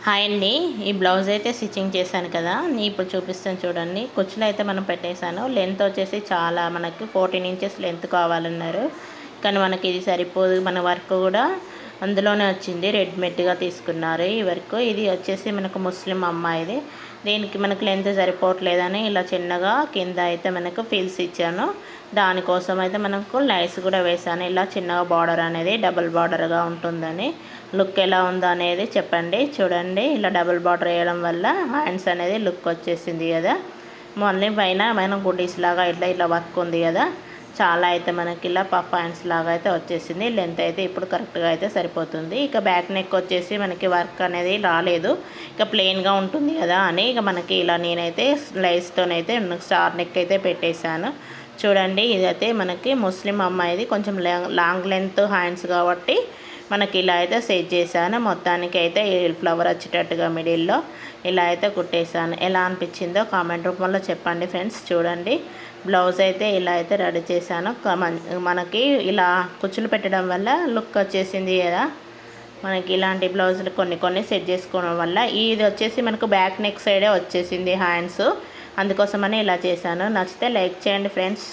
Hi అండి. ఈ blouse అయితే స్టిచ్చింగ్ చేశాను కదా, నేను ఇప్పుడు చూపిస్తాను చూడండి. కుచ్చులు అయితే మనం పెట్టేశాను. లెంత్ వచ్చేసి చాలా మనకి 14 ఇంచెస్ లెంత్ కావాలన్నారు, కానీ మనకి ఇది సరిపోదు. మన వర్క్ కూడా అందులోనే వచ్చింది, రెడీమేడ్గా తీసుకున్నారు ఈ వర్క్. ఇది వచ్చేసి మనకు ముస్లిం అమ్మాయిది. దీనికి మనకు లెంత్ సరిపోవట్లేదని ఇలా చిన్నగా కింద అయితే మనకు ఫిల్స్ ఇచ్చాను. దానికోసం అయితే మనకు లైస్ కూడా వేసాను. ఇలా చిన్నగా బార్డర్ అనేది డబుల్ బార్డర్గా ఉంటుందని. లుక్ ఎలా ఉందో అనేది చెప్పండి. చూడండి, ఇలా డబుల్ బార్డర్ వేయడం వల్ల హ్యాండ్స్ అనేది లుక్ వచ్చేసింది కదా. మళ్ళీ పైన మనం గుడ్డీస్ లాగా ఇట్లా ఇట్లా వర్క్ ఉంది కదా, చాలా అయితే మనకి ఇలా పఫ్ హ్యాండ్స్ లాగా అయితే వచ్చేసింది. లెంత్ అయితే ఇప్పుడు కరెక్ట్గా అయితే సరిపోతుంది. ఇక బ్యాక్ నెక్ వచ్చేసి మనకి వర్క్ అనేది రాలేదు, ఇక ప్లెయిన్గా ఉంటుంది కదా అని ఇక మనకి ఇలా నేనైతే లైస్తోనైతే స్టార్ నెక్ అయితే పెట్టేశాను. చూడండి, ఇదైతే మనకి ముస్లిం అమ్మాయిది, కొంచెం లాంగ్ లెంత్ హ్యాండ్స్ కాబట్టి మనకి ఇలా అయితే సెట్ చేశాను. మొత్తానికి అయితే ఫ్లవర్ వచ్చేటట్టుగా మిడిల్లో ఇలా అయితే కుట్టేశాను. ఎలా అనిపించిందో కామెంట్ రూపంలో చెప్పండి ఫ్రెండ్స్. చూడండి, బ్లౌజ్ అయితే ఇలా అయితే రెడీ చేశాను. మనకి ఇలా కుచ్చులు పెట్టడం వల్ల లుక్ వచ్చేసింది కదా. మనకి ఇలాంటి బ్లౌజులు కొన్ని సెట్ చేసుకోవడం వల్ల ఇది వచ్చేసి మనకు బ్యాక్ నెక్ సైడే వచ్చేసింది హ్యాండ్స్. అందుకోసమని ఇలా చేశాను. నచ్చితే లైక్ చేయండి ఫ్రెండ్స్.